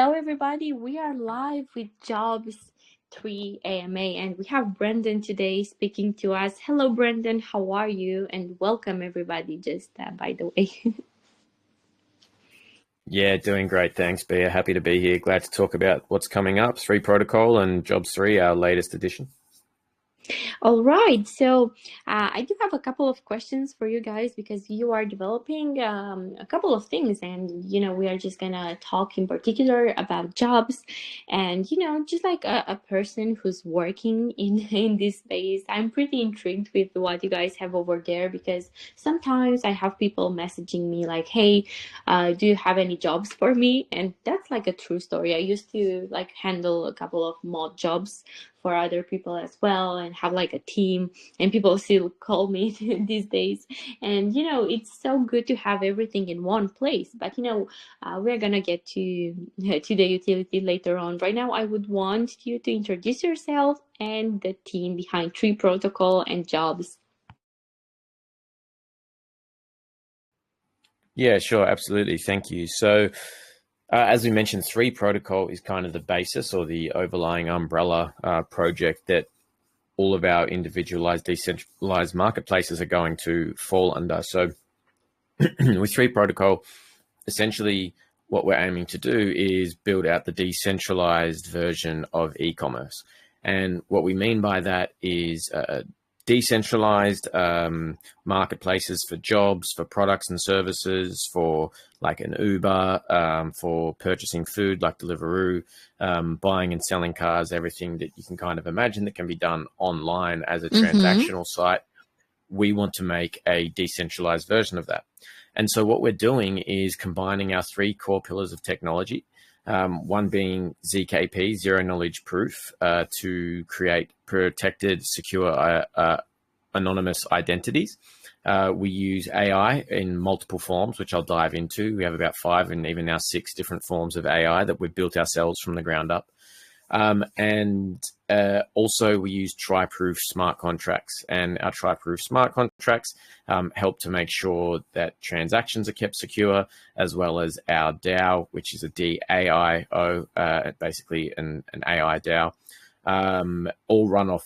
Hello, everybody. We are live with JOBS3 AMA, and we have Brendan today speaking to us. Hello, Brendan. How are you? And welcome, everybody. Just by the way. Yeah, doing great. Thanks, Bea. Happy to be here. Glad to talk about what's coming up, 3 Protocol and JOBS3, our latest edition. All right, so I do have a couple of questions for you guys because you are developing a couple of things, and we are just gonna talk in particular about jobs, and just like a person who's working in in this space, I'm pretty intrigued with what you guys have over there because sometimes I have people messaging me like, "Hey, do you have any jobs for me?" And that's like a true story. I used to like handle a couple of mod jobs for other people as well and have like a team, and people still call me these days, and it's so good to have everything in one place. But we're gonna get to the utility later on. Right now I would want you to introduce yourself and the team behind 3 Protocol and Jobs. Yeah, sure. Absolutely. Thank you. So, as we mentioned, 3 Protocol is kind of the basis or the overlying umbrella project that all of our individualized, decentralized marketplaces are going to fall under. So with 3 Protocol, essentially what we're aiming to do is build out the decentralized version of e-commerce. And what we mean by that is decentralized marketplaces for jobs, for products and services, for like an Uber, for purchasing food like Deliveroo, buying and selling cars, everything that you can kind of imagine that can be done online as a transactional site. We want to make a decentralized version of that. And so what we're doing is combining our 3 core pillars of technology, one being ZKP, Zero Knowledge Proof, to create protected, secure, anonymous identities. We use AI in multiple forms, which I'll dive into. We have about 5 and even now 6 different forms of AI that we've built ourselves from the ground up. Also we use try-proof smart contracts, and our try-proof smart contracts help to make sure that transactions are kept secure, as well as our DAO, which is a DAIO, basically an AI DAO, all run off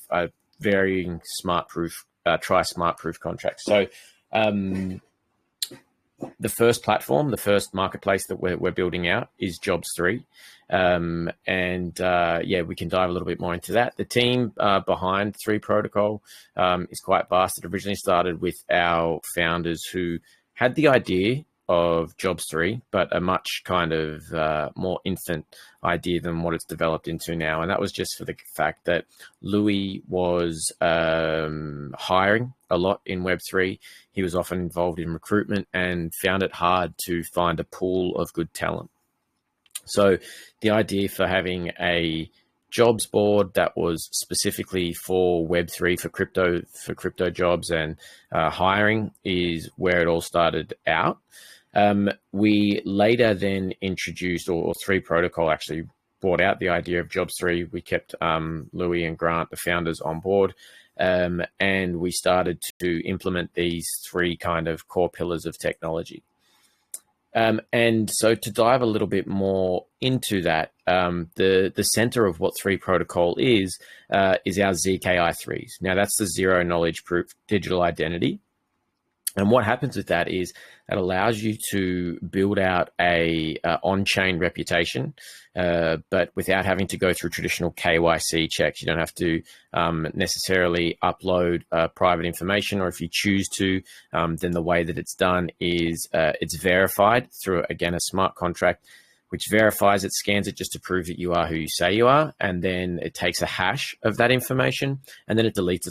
varying smart-proof, try-smart-proof contracts. So the first platform, the first marketplace that we're building out is JOBS3. Yeah, we can dive a little bit more into that. The team behind 3 Protocol is quite vast. It originally started with our founders who had the idea of JOBS3, but a much kind of more infant idea than what it's developed into now. And that was just for the fact that Louis was hiring a lot in Web3. He was often involved in recruitment and found it hard to find a pool of good talent. So the idea for having a jobs board that was specifically for Web3, for crypto jobs and hiring is where it all started out. We later then introduced, or 3 Protocol actually brought out the idea of JOBS3. We kept Louis and Grant, the founders, on board. And we started to implement these 3 kind of core pillars of technology. And so to dive a little bit more into that, the center of what 3 Protocol is our ZKI3s. Now that's the Zero Knowledge Proof digital identity. And what happens with that is it allows you to build out a on-chain reputation, but without having to go through traditional KYC checks. You don't have to necessarily upload private information, or if you choose to, then the way that it's done is it's verified through, again, a smart contract, which verifies it, scans it just to prove that you are who you say you are, and then it takes a hash of that information, and then it deletes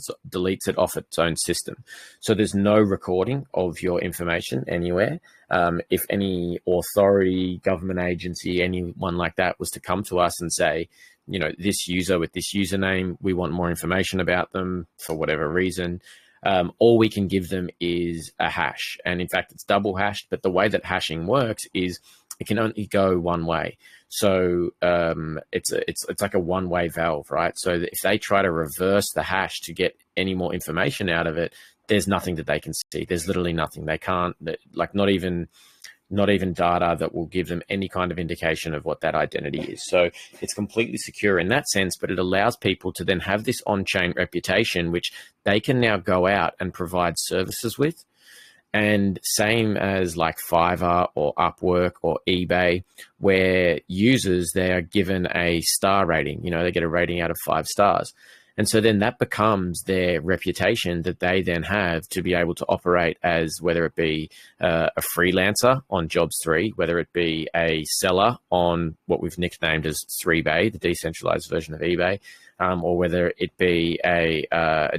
it off its own system. So there's no recording of your information anywhere. If any authority, government agency, anyone like that was to come to us and say, this user with this username, we want more information about them for whatever reason, all we can give them is a hash. And in fact, it's double hashed, but the way that hashing works is it can only go one way. So it's like a one-way valve, right? So if they try to reverse the hash to get any more information out of it, there's nothing that they can see. There's literally nothing. They can't, like, not even not even data that will give them any kind of indication of what that identity is. So it's completely secure in that sense, but it allows people to then have this on-chain reputation, which they can now go out and provide services with. And same as like Fiverr or Upwork or eBay, where users, they are given a star rating, you know, they get a rating out of 5 stars. And so then that becomes their reputation that they then have to be able to operate as, whether it be a freelancer on JOBS3, whether it be a seller on what we've nicknamed as 3bay, the decentralized version of eBay, or whether it be a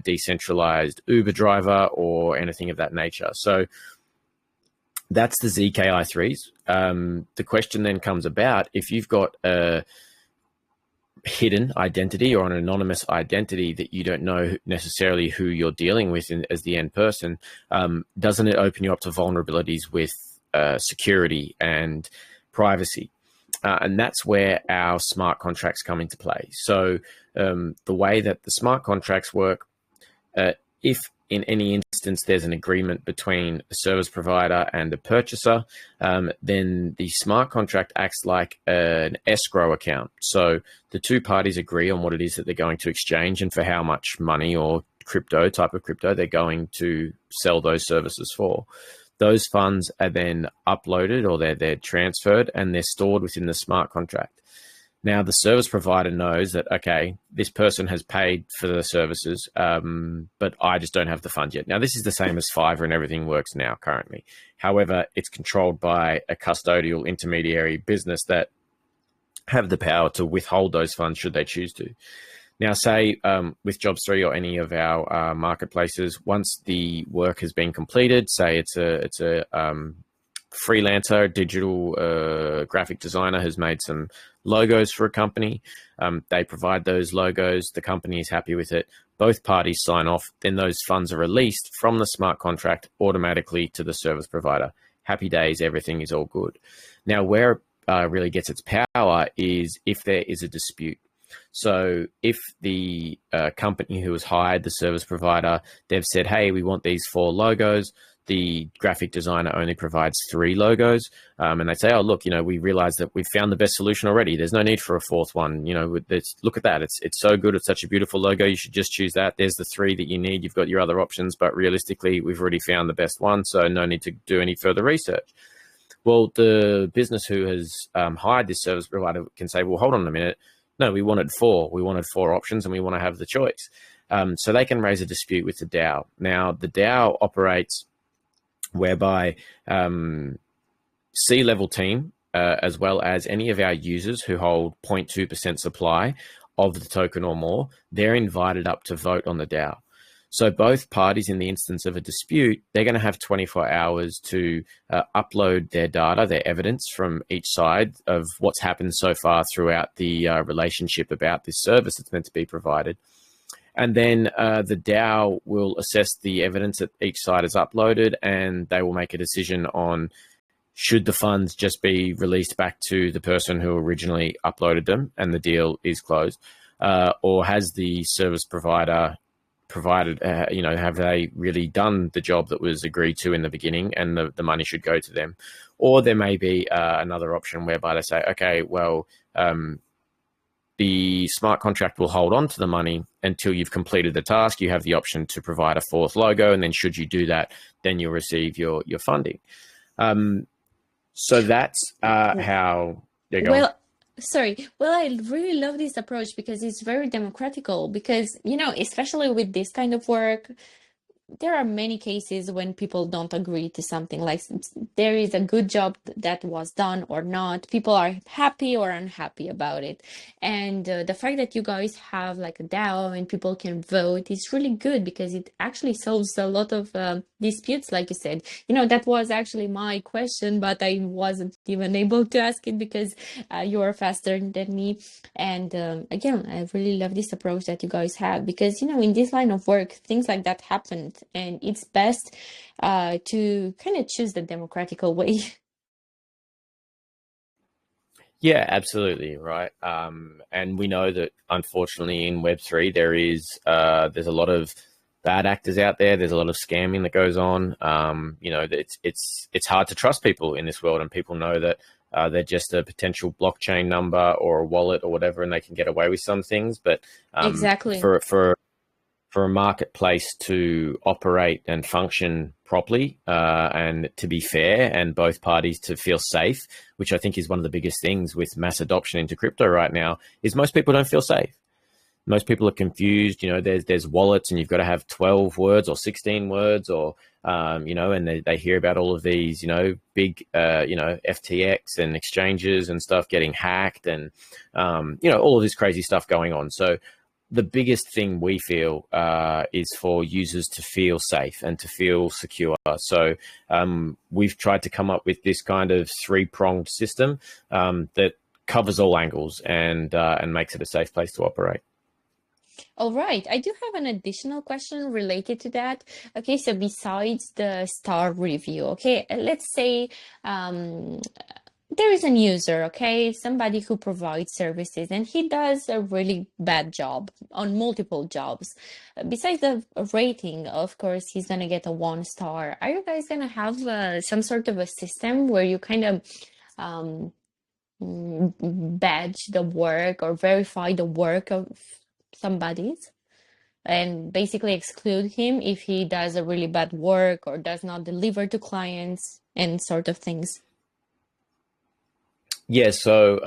decentralized Uber driver or anything of that nature. So that's the ZKI3s. The question then comes about, if you've got a hidden identity or an anonymous identity that you don't know necessarily who you're dealing with as the end person, doesn't it open you up to vulnerabilities with security and privacy? And that's where our smart contracts come into play. So the way that the smart contracts work, if in any instance there's an agreement between a service provider and a purchaser, then the smart contract acts like an escrow account. So the two parties agree on what it is that they're going to exchange and for how much money or type of crypto they're going to sell those services for. Those funds are then uploaded, or they're transferred, and they're stored within the smart contract. Now, the service provider knows that, okay, this person has paid for the services, but I just don't have the funds yet. Now, this is the same as Fiverr and everything works now currently. However, it's controlled by a custodial intermediary business that have the power to withhold those funds should they choose to. Now, say with JOBS3 or any of our marketplaces, once the work has been completed, say it's a freelancer, digital graphic designer has made some logos for a company. They provide those logos. The company is happy with it. Both parties sign off. Then those funds are released from the smart contract automatically to the service provider. Happy days. Everything is all good. Now, where it really gets its power is if there is a dispute. So if the company who has hired the service provider, they've said, hey, we want these 4 logos. The graphic designer only provides 3 logos. And they say, oh, look, you know, we realize that we've found the best solution already. There's no need for a 4th one. You know, look at that. It's so good. It's such a beautiful logo. You should just choose that. There's the 3 that you need. You've got your other options, but realistically, we've already found the best one. So no need to do any further research. Well, the business who has hired this service provider can say, well, hold on a minute. No, we wanted 4. We wanted 4 options and we want to have the choice. So they can raise a dispute with the DAO. Now, the DAO operates whereby C-level team, as well as any of our users who hold 0.2% supply of the token or more, they're invited up to vote on the DAO. So both parties, in the instance of a dispute, they're going to have 24 hours to upload their data, their evidence from each side of what's happened so far throughout the relationship about this service that's meant to be provided. And then the DAO will assess the evidence that each side has uploaded, and they will make a decision on should the funds just be released back to the person who originally uploaded them and the deal is closed, or has the service provider provided, you know, have they really done the job that was agreed to in the beginning and the money should go to them? Or there may be another option whereby they say, okay, well, the smart contract will hold on to the money until you've completed the task. You have the option to provide a 4th logo, and then should you do that, then you'll receive your funding. So that's how they go. Well, sorry. Well, I really love this approach because it's very democratical. Because, you know, especially with this kind of work, there are many cases when people don't agree to something, like there is a good job that was done or not. People are happy or unhappy about it. And the fact that you guys have like a DAO and people can vote is really good because it actually solves a lot of disputes, like you said. You know, that was actually my question, but I wasn't even able to ask it because you are faster than me. And again, I really love this approach that you guys have because, you know, in this line of work, things like that happen. And it's best to kind of choose the democratical way. Yeah, absolutely, right. And we know that unfortunately in Web3 there's a lot of bad actors out there. There's a lot of scamming that goes on. You know, it's hard to trust people in this world, and people know that they're just a potential blockchain number or a wallet or whatever, and they can get away with some things. But Exactly. for a marketplace to operate and function properly, and to be fair, and both parties to feel safe, which I think is one of the biggest things with mass adoption into crypto right now, is most people don't feel safe. Most people are confused. You know, there's wallets, and you've got to have 12 words or 16 words, or you know, and they hear about all of these, you know, big you know, FTX and exchanges and stuff getting hacked, and you know, all of this crazy stuff going on. So the biggest thing we feel is for users to feel safe and to feel secure. So we've tried to come up with this kind of three-pronged system that covers all angles and makes it a safe place to operate. All right. I do have an additional question related to that. Okay, so besides the star review, okay, let's say um, there is an user, okay, somebody who provides services and he does a really bad job on multiple jobs. Besides the rating, of course, he's gonna get a 1 star. Are you guys gonna have some sort of a system where you kind of um, badge the work or verify the work of somebody's and basically exclude him if he does a really bad work or does not deliver to clients and sort of things? Yeah, so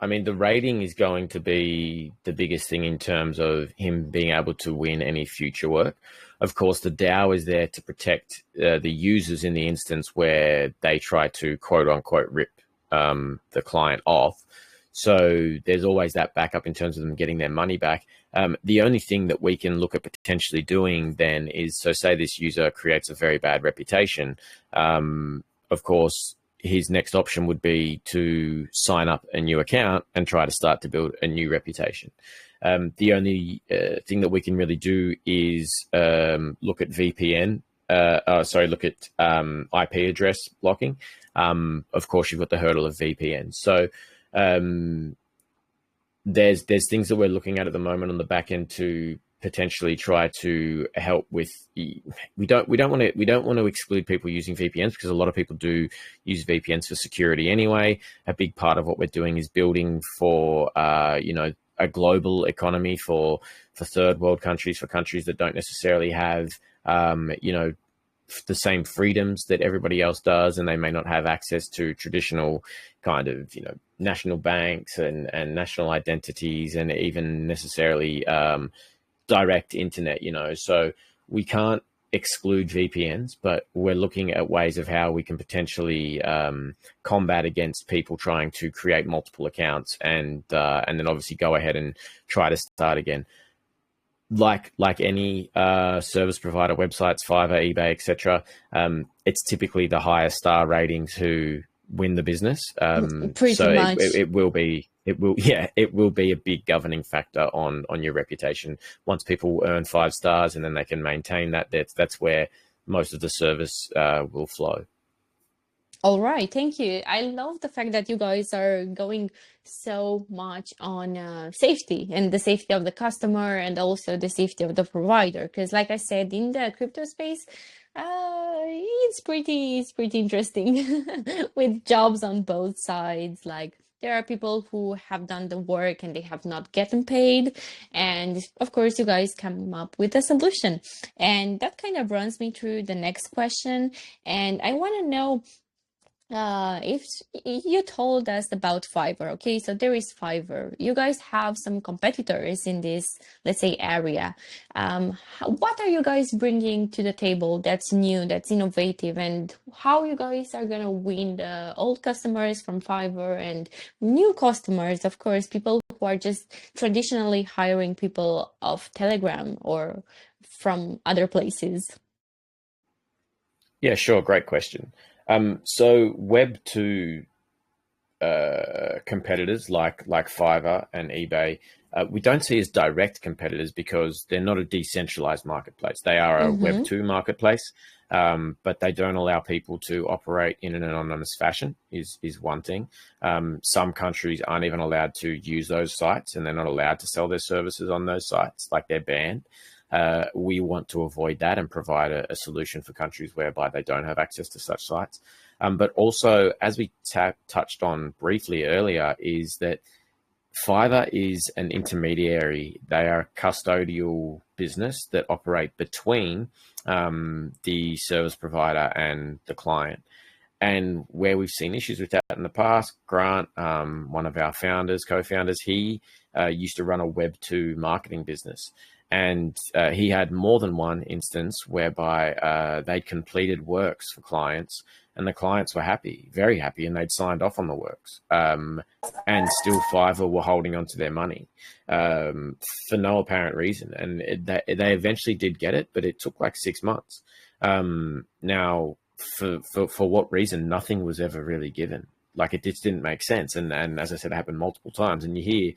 I mean, the rating is going to be the biggest thing in terms of him being able to win any future work. Of course, the DAO is there to protect the users in the instance where they try to quote unquote rip the client off. So there's always that backup in terms of them getting their money back. The only thing that we can look at potentially doing then is, so say this user creates a very bad reputation. Of course, his next option would be to sign up a new account and try to start to build a new reputation. The only thing that we can really do is look at VPN. Look at IP address blocking. Of course, you've got the hurdle of VPN. So there's things that we're looking at the moment on the back end to potentially try to help with. We don't want to exclude people using VPNs, because a lot of people do use VPNs for security anyway. A big part of what we're doing is building for you know, a global economy for third world countries, for countries that don't necessarily have you know, the same freedoms that everybody else does, and they may not have access to traditional kind of, you know, national banks and national identities, and even necessarily direct internet, you know. So we can't exclude VPNs, but we're looking at ways of how we can potentially combat against people trying to create multiple accounts and then obviously go ahead and try to start again. Like any service provider, websites, Fiverr, eBay, etc. It's typically the highest star ratings who win the business. Pretty So much. it will be a big governing factor on your reputation. Once people earn 5 stars and then they can maintain that, that's where most of the service will flow. All right, thank you. I love the fact that you guys are going so much on safety and the safety of the customer and also the safety of the provider. Because, like I said, in the crypto space, it's pretty interesting with jobs on both sides. Like there are people who have done the work and they have not gotten paid, and of course, you guys come up with a solution. And that kind of runs me through the next question. And I want to know if you told us about Fiverr, okay, so there is Fiverr. You guys have some competitors in this, let's say, area. What are you guys bringing to the table that's new, that's innovative, and how you guys are gonna win the old customers from Fiverr and new customers, of course, people who are just traditionally hiring people off Telegram or from other places? Yeah, sure. Great question. So Web2 competitors like Fiverr and eBay, we don't see as direct competitors because they're not a decentralized marketplace. They are a Mm-hmm. Web2 marketplace, but they don't allow people to operate in an anonymous fashion, is one thing. Some countries aren't even allowed to use those sites, and they're not allowed to sell their services on those sites, like they're banned. We want to avoid that and provide a solution for countries whereby they don't have access to such sites. But also, as we touched on briefly earlier, is that Fiverr is an intermediary. They are a custodial business that operate between the service provider and the client. And where we've seen issues with that in the past, Grant, one of our co-founders, he used to run a Web2 marketing business. And he had more than one instance whereby they'd completed works for clients, and the clients were happy, very happy, and they'd signed off on the works. And still Fiverr were holding on to their money for no apparent reason. And they eventually did get it, but it took like 6 months. Now, for what reason, nothing was ever really given. Like, it just didn't make sense. And as I said, it happened multiple times. And you hear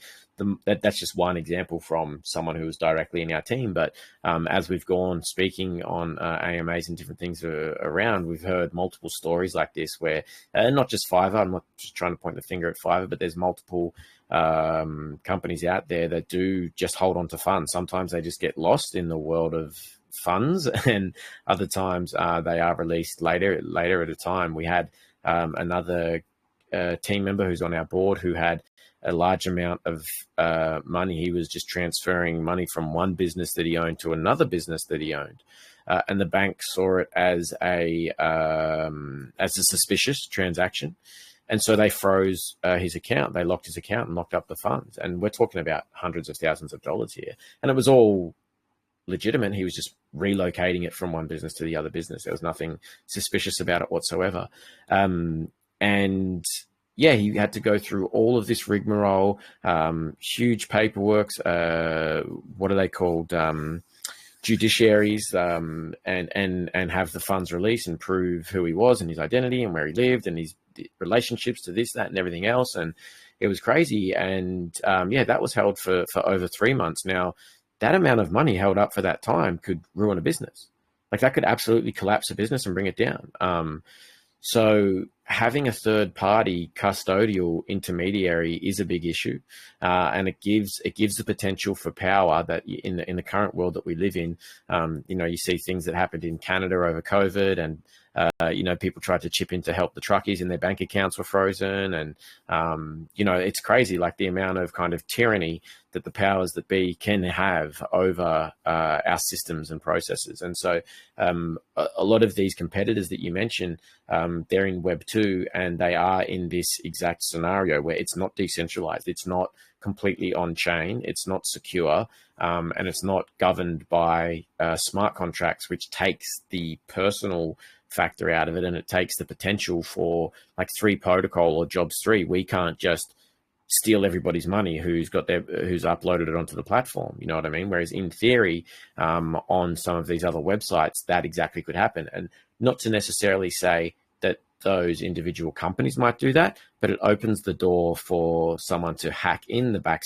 that's just one example from someone who was directly in our team. But as we've gone speaking on AMAs and different things around, we've heard multiple stories like this where not just Fiverr, I'm not just trying to point the finger at Fiverr, but there's multiple companies out there that do just hold on to funds. Sometimes they just get lost in the world of funds, and other times they are released later at a time. We had another team member who's on our board who had a large amount of money. He was just transferring money from one business that he owned to another business that he owned, and the bank saw it as a suspicious transaction. And so they froze his account. They locked his account and locked up the funds. And we're talking about hundreds of thousands of dollars here. And it was all legitimate. He was just relocating it from one business to the other business. There was nothing suspicious about it whatsoever. And yeah, he had to go through all of this rigmarole, huge paperwork. What are they called? Judiciaries, and have the funds released and prove who he was and his identity and where he lived and his relationships to this, that, and everything else. And it was crazy. And yeah, that was held for over 3 months. Now, that amount of money held up for that time could ruin a business. Like, that could absolutely collapse a business and bring it down. So having a third party custodial intermediary is a big issue, and it gives the potential for power that in the current world that we live in. You see things that happened in Canada over COVID, and people tried to chip in to help the truckies, and their bank accounts were frozen. And it's crazy, like the amount of kind of tyranny that the powers that be can have over our systems and processes. And so a lot of these competitors that you mentioned, they're in Web 2, and they are in this exact scenario where it's not decentralized. It's not completely on chain. It's not secure. And it's not governed by smart contracts, which takes the personal factor out of it, and it takes the potential for like 3 protocol or JOBS3. We can't just steal everybody's money who's uploaded it onto the platform. You know what I mean? Whereas in theory, on some of these other websites, that exactly could happen. And not to necessarily say that those individual companies might do that, but it opens the door for someone to hack in the back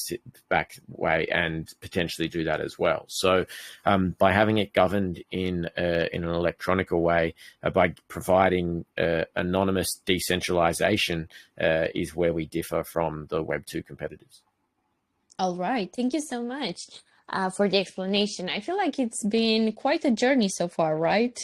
way and potentially do that as well. So by having it governed in an electronic way, by providing anonymous decentralization, is where we differ from the Web 2 competitors. All right. Thank you so much for the explanation. I feel like it's been quite a journey so far, right?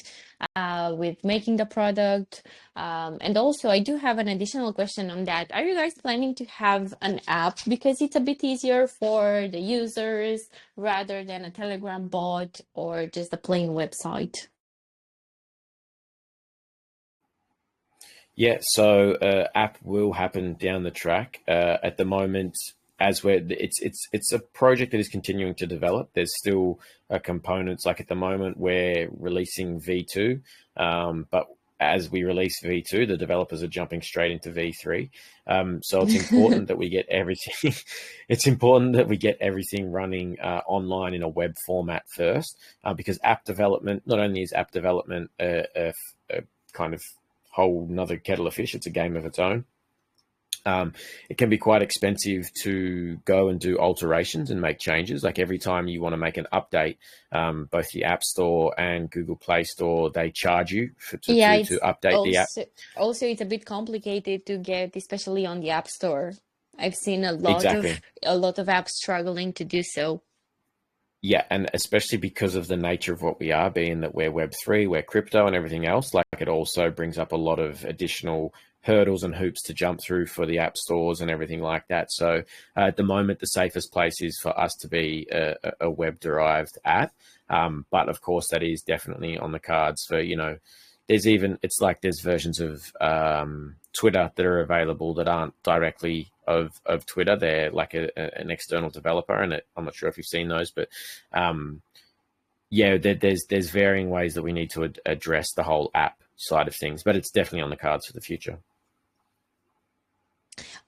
With making the product. And also, I do have an additional question on that. Are you guys planning to have an app? Because it's a bit easier for the users rather than a Telegram bot or just a plain website. Yeah, so app will happen down the track. At the moment, it's a project that is continuing to develop. There's still components, like at the moment we're releasing V2, but as we release V2, the developers are jumping straight into V3. So it's important that we get everything. It's important that we get everything running online in a web format first, because app development, not only is app development a kind of whole another kettle of fish, it's a game of its own. It can be quite expensive to go and do alterations and make changes. Like every time you want to make an update, both the App Store and Google Play Store, they charge you to update the app. Also, it's a bit complicated to get, especially on the App Store. I've seen a lot of apps struggling to do so. Yeah, and especially because of the nature of what we are, being that we're Web3, we're crypto and everything else, like it also brings up a lot of additional hurdles and hoops to jump through for the app stores and everything like that. So at the moment, the safest place is for us to be a web-derived app. But of course, that is definitely on the cards for, there's even, it's like there's versions of Twitter that are available that aren't directly of Twitter. They're like an external developer, and I'm not sure if you've seen those, but yeah, there's varying ways that we need to address the whole app side of things, but it's definitely on the cards for the future.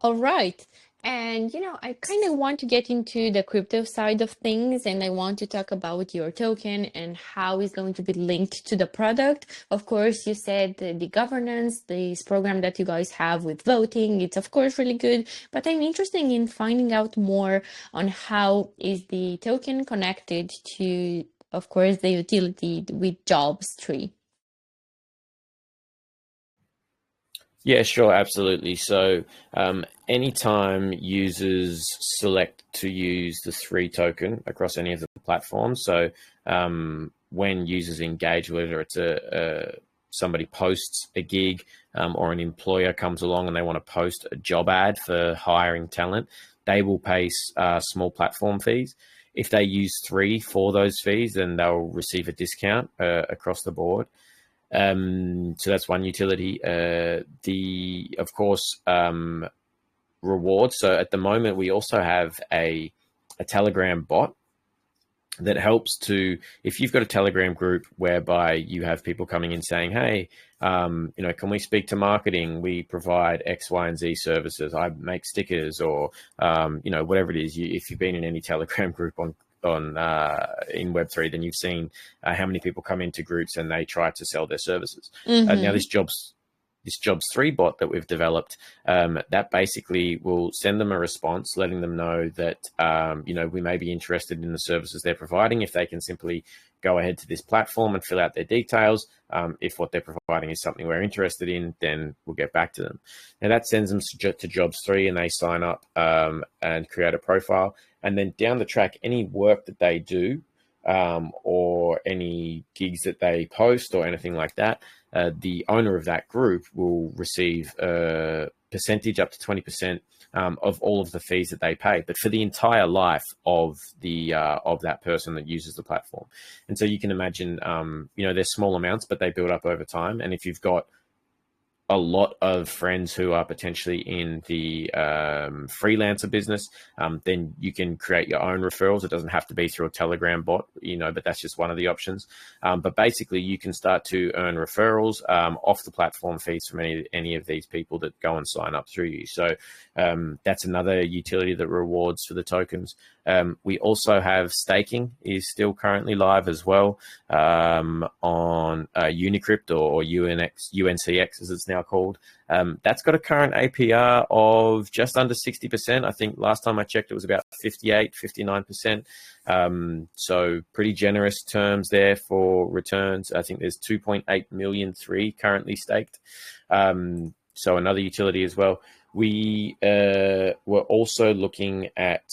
All right. And I kind of want to get into the crypto side of things, and I want to talk about your token and how it's going to be linked to the product. Of course, you said the governance, this program that you guys have with voting, it's of course really good, but I'm interested in finding out more on how is the token connected to, of course, the utility with JOBS3. Yeah, sure, absolutely. So anytime users select to use the 3 token across any of the platforms, so when users engage, whether it's somebody posts a gig or an employer comes along and they want to post a job ad for hiring talent, they will pay small platform fees. If they use 3 for those fees, then they'll receive a discount across the board. So that's one utility. Of course, rewards. So at the moment, we also have a Telegram bot that helps to, if you've got a Telegram group whereby you have people coming in saying, hey, can we speak to marketing? We provide X, Y, and Z services. I make stickers, or, whatever it is. If you've been in any Telegram group in Web3, then you've seen how many people come into groups and they try to sell their services. Now this JOBS3 bot that we've developed, that basically will send them a response letting them know that we may be interested in the services they're providing. If they can simply go ahead to this platform and fill out their details, if what they're providing is something we're interested in, then we'll get back to them. Now that sends them to JOBS3 and they sign up and create a profile. And then down the track, any work that they do or any gigs that they post or anything like that, the owner of that group will receive a percentage up to 20% of all of the fees that they pay, but for the entire life of that person that uses the platform. And so you can imagine, they're small amounts, but they build up over time. And if you've got a lot of friends who are potentially in the freelancer business, then you can create your own referrals. It doesn't have to be through a Telegram bot, but that's just one of the options. But basically, you can start to earn referrals off the platform fees from any of these people that go and sign up through you. So that's another utility that rewards for the tokens. We also have staking is still currently live as well on Unicrypt or UNCX as it's now called. That's got a current APR of just under 60%. I think last time I checked, it was about 58, 59%. So pretty generous terms there for returns. I think there's 2.8 million currently staked. So another utility as well. We were also looking at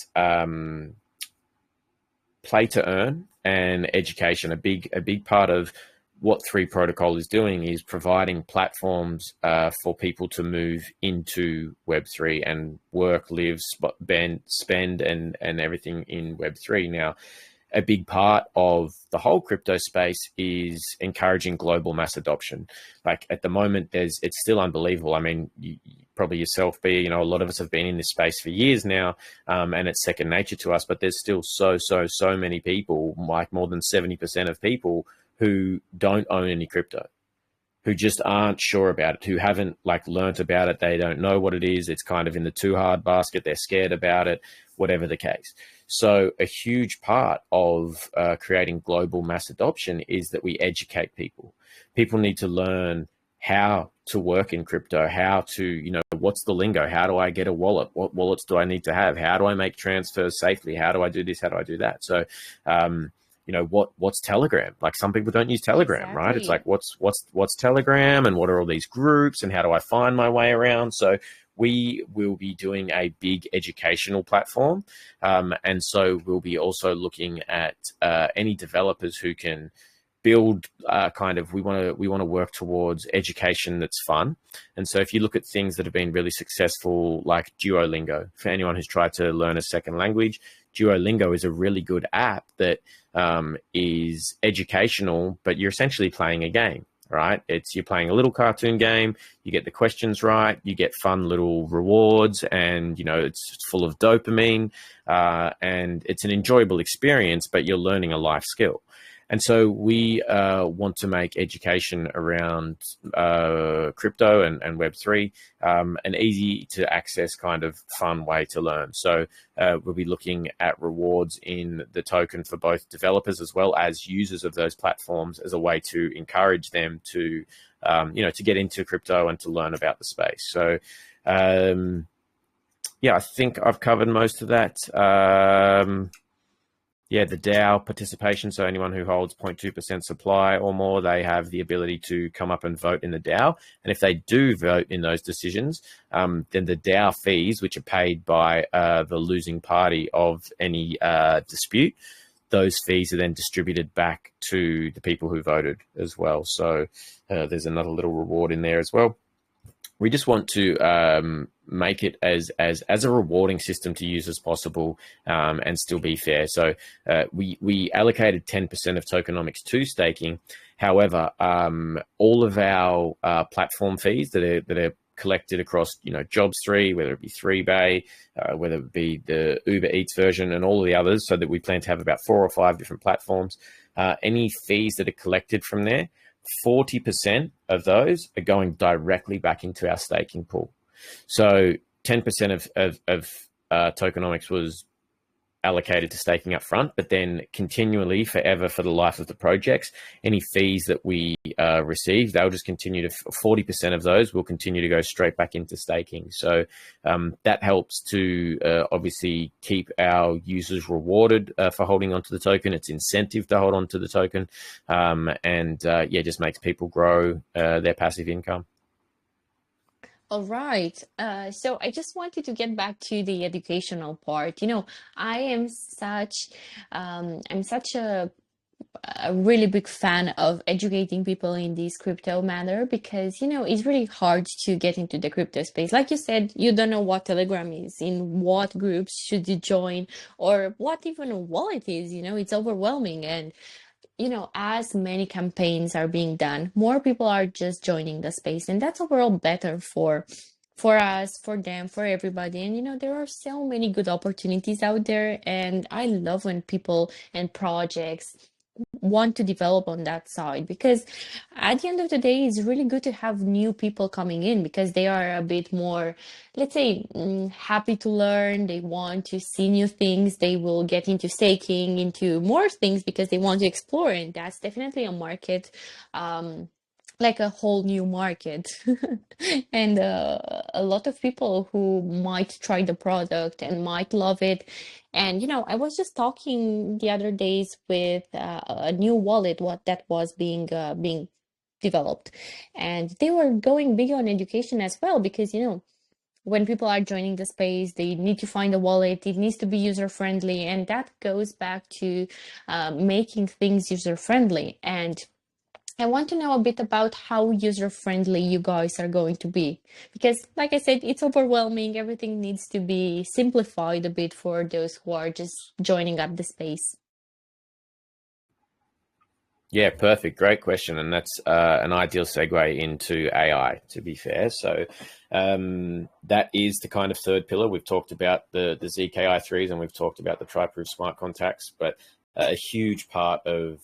play to earn and education. A big part of what 3 Protocol is doing is providing platforms for people to move into Web3 and work, live, spend, and everything in Web3. Now, a big part of the whole crypto space is encouraging global mass adoption. Like at the moment, it's still unbelievable. I mean, you probably yourself, B, a lot of us have been in this space for years now, and it's second nature to us, but there's still so many people, like more than 70% of people who don't own any crypto, who just aren't sure about it, who haven't learnt about it. They don't know what it is. It's kind of in the too hard basket. They're scared about it, whatever the case. So a huge part of creating global mass adoption is that we educate people. People need to learn how to work in crypto, how to, what's the lingo? How do I get a wallet? What wallets do I need to have? How do I make transfers safely? How do I do this? How do I do that? So, what's Telegram? Like some people don't use Telegram, Exactly. right? It's like, what's Telegram and what are all these groups and how do I find my way around? So we will be doing a big educational platform. And so we'll be also looking at any developers who can build we want to work towards education that's fun. And so if you look at things that have been really successful, like Duolingo, for anyone who's tried to learn a second language, Duolingo is a really good app that is educational, but you're essentially playing a game, right? You're playing a little cartoon game, you get the questions right, you get fun little rewards, and it's full of dopamine, and it's an enjoyable experience, but you're learning a life skill. And so we want to make education around crypto and Web3 an easy to access kind of fun way to learn. So we'll be looking at rewards in the token for both developers as well as users of those platforms as a way to encourage them to, to get into crypto and to learn about the space. So, yeah, I think I've covered most of that. Yeah, the DAO participation. So anyone who holds 0.2% supply or more, they have the ability to come up and vote in the DAO. And if they do vote in those decisions, then the DAO fees, which are paid by the losing party of any dispute, those fees are then distributed back to the people who voted as well. So there's another little reward in there as well. We just want to make it as a rewarding system to use as possible, and still be fair. So we allocated 10% of tokenomics to staking. However, all of our platform fees that are collected across, JOBS3, whether it be 3Bay, whether it be the Uber Eats version and all of the others, so that we plan to have about 4 or 5 different platforms. Any fees that are collected from there, 40% of those are going directly back into our staking pool. So 10% of tokenomics was allocated to staking up front, but then continually forever for the life of the projects, any fees that we receive, they'll just continue to, 40% of those will continue to go straight back into staking. So that helps to obviously keep our users rewarded for holding onto the token. It's incentive to hold onto the token, and yeah, just makes people grow their passive income. All right. So I just wanted to get back to the educational part. I am I'm such a really big fan of educating people in this crypto matter, because it's really hard to get into the crypto space. Like you said, you don't know what Telegram is, in what groups should you join, or what even a wallet is. It's overwhelming. And as many campaigns are being done, more people are just joining the space, and that's overall better for us, for them, for everybody. And there are so many good opportunities out there, and I love when people and projects want to develop on that side, because at the end of the day, it's really good to have new people coming in, because they are a bit more, let's say, happy to learn. They want to see new things. They will get into staking, into more things, because they want to explore, and that's definitely a market, like a whole new market. And a lot of people who might try the product and might love it. And I was just talking the other days with a new wallet, what that was being developed, and they were going big on education as well, because when people are joining the space, they need to find a wallet. It needs to be user friendly, and that goes back to making things user friendly. And I want to know a bit about how user-friendly you guys are going to be, because, like I said, it's overwhelming. Everything needs to be simplified a bit for those who are just joining up the space. Yeah, perfect. Great question. And that's an ideal segue into AI, to be fair. So that is the kind of third pillar. We've talked about the ZKI3s, and we've talked about the tri-proof smart contracts, but a huge part of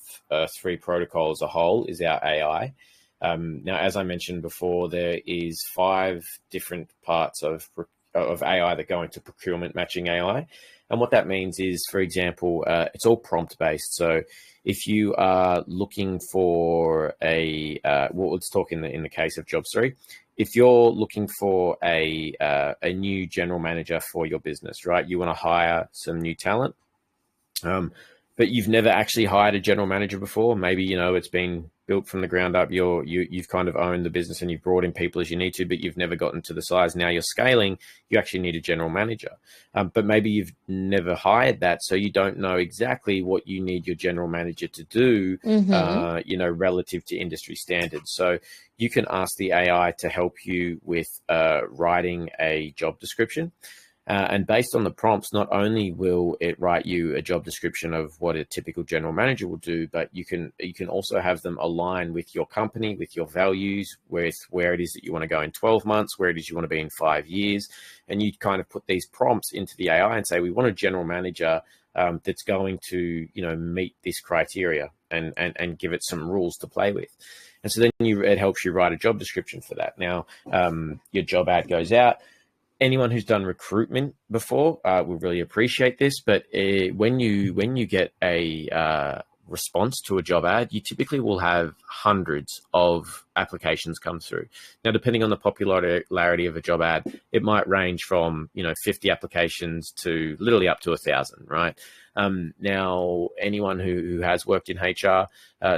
3 protocol as a whole is our AI. Now, as I mentioned before, there is 5 different parts of AI that go into procurement matching AI. And what that means is, for example, it's all prompt based. So if you are looking for well, let's talk in the case of JOBS3. If you're looking for a new general manager for your business, right? You want to hire some new talent, but you've never actually hired a general manager before. Maybe, it's been built from the ground up. You've kind of owned the business and you've brought in people as you need to, but you've never gotten to the size. Now you're scaling. You actually need a general manager, but maybe you've never hired that, so you don't know exactly what you need your general manager to do. Relative to industry standards. So you can ask the AI to help you with writing a job description. And based on the prompts, not only will it write you a job description of what a typical general manager will do, but you can also have them align with your company, with your values, with where it is that you want to go in 12 months, where it is you want to be in 5 years. And you kind of put these prompts into the AI and say, we want a general manager that's going to, meet this criteria and give it some rules to play with. And so then it helps you write a job description for that. Now, your job ad goes out. Anyone who's done recruitment before will really appreciate this. But when you get a response to a job ad, you typically will have hundreds of applications come through. Now, depending on the popularity of a job ad, it might range from 50 applications to literally up to 1,000, right? Now, anyone who has worked in HR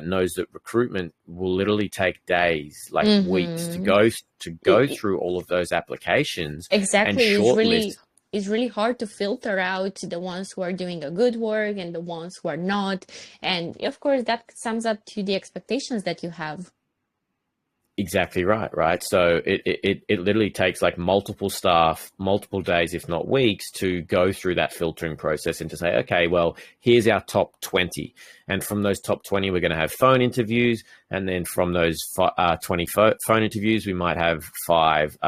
knows that recruitment will literally take days, like weeks, to go through all of those applications. Exactly. And shortlist. It's really hard to filter out the ones who are doing a good work and the ones who are not. And of course, that sums up to the expectations that you have. Exactly right. So it literally takes like multiple staff, multiple days, if not weeks, to go through that filtering process and to say, okay, well, here's our top 20. And from those top 20, we're going to have phone interviews. And then from those 20 phone interviews, we might have 5,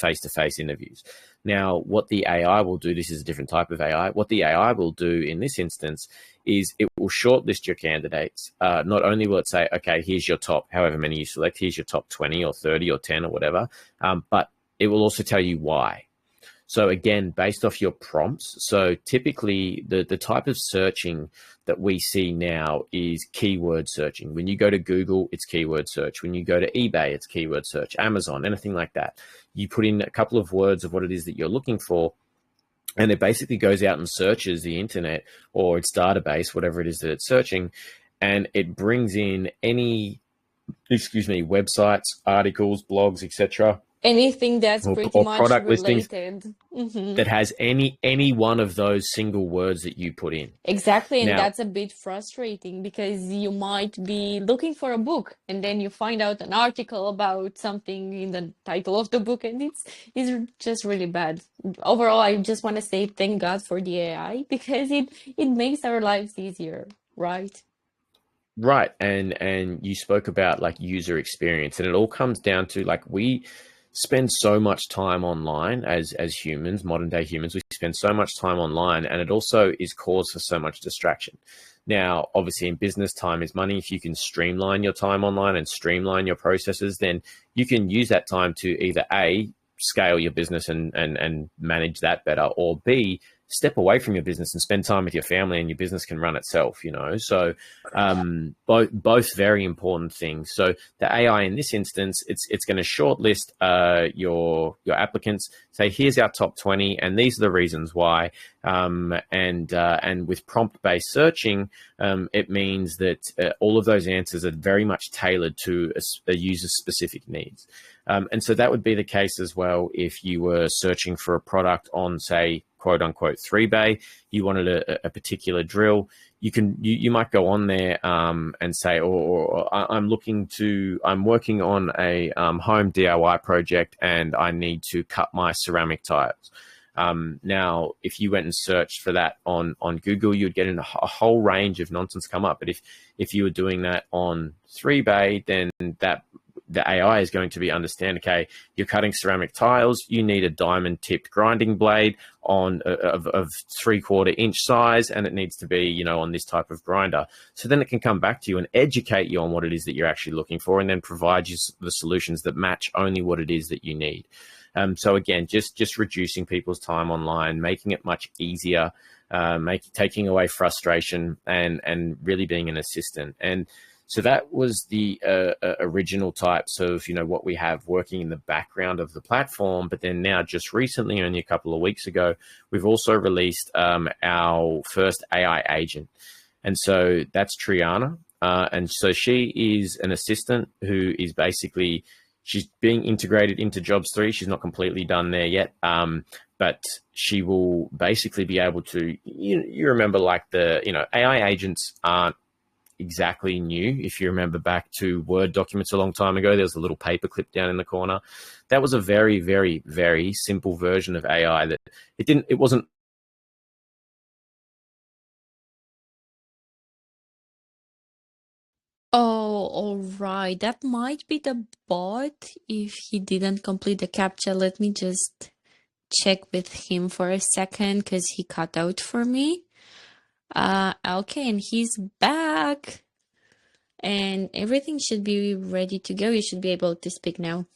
face-to-face interviews. Now, what the AI will do, this is a different type of AI. What the AI will do in this instance is it will shortlist your candidates. Not only will it say, okay, here's your top, however many you select, here's your top 20 or 30 or 10 or whatever, but it will also tell you why. So again, based off your prompts. So typically the type of searching that we see now is keyword searching. When you go to Google, it's keyword search. When you go to eBay, it's keyword search. Amazon, anything like that. You put in a couple of words of what it is that you're looking for, and it basically goes out and searches the internet or its database, whatever it is that it's searching, and it brings in any, websites, articles, blogs, etc. Anything that's pretty much product related. listings that has any one of those single words that you put in. Exactly, and Now, that's a bit frustrating because you might be looking for a book and then you find out an article about something in the title of the book, and it's just really bad. Overall, I just want to say thank God for the AI because it makes our lives easier, right? right. And you spoke about like user experience, and it all comes down to like we spend so much time online as humans, modern day humans. We spend so much time online, and it also is cause for so much distraction. Now, obviously in business, time is money. If you can streamline your time online and streamline your processes, then you can use that time to either A, scale your business and manage that better, or B, step away from your business and spend time with your family, and your business can run itself, So both very important things. So the AI in this instance, it's going to shortlist your applicants, say, here's our top 20, and these are the reasons why. And with prompt-based searching, it means that all of those answers are very much tailored to a user's specific needs. And so that would be the case as well if you were searching for a product on, say, quote unquote 3Bay, you wanted a particular drill, you might go on there and say, I'm working on a home DIY project and I need to cut my ceramic tiles. Now, if you went and searched for that on Google, you'd get a whole range of nonsense come up. But if you were doing that on 3Bay, then the AI is going to be understand, okay, you're cutting ceramic tiles, you need a diamond tipped grinding blade of 3/4 inch size, and it needs to be, on this type of grinder. So then it can come back to you and educate you on what it is that you're actually looking for, and then provide you the solutions that match only what it is that you need. So again, just reducing people's time online, making it much easier, taking away frustration, and really being an assistant. And so that was the original types of, what we have working in the background of the platform. But then now, just recently, only a couple of weeks ago, we've also released our first AI agent. And so that's Triana. And so she is an assistant who is basically, she's being integrated into JOBS3. She's not completely done there yet, but she will basically be able to, you remember like AI agents aren't exactly new. If you remember back to Word documents a long time ago, there was a little paperclip down in the corner. That was a very, very, very simple version of AI that it wasn't. Oh, all right. That might be the bot if he didn't complete the captcha. Let me just check with him for a second because he cut out for me. Okay, and he's back. And everything should be ready to go. You should be able to speak now.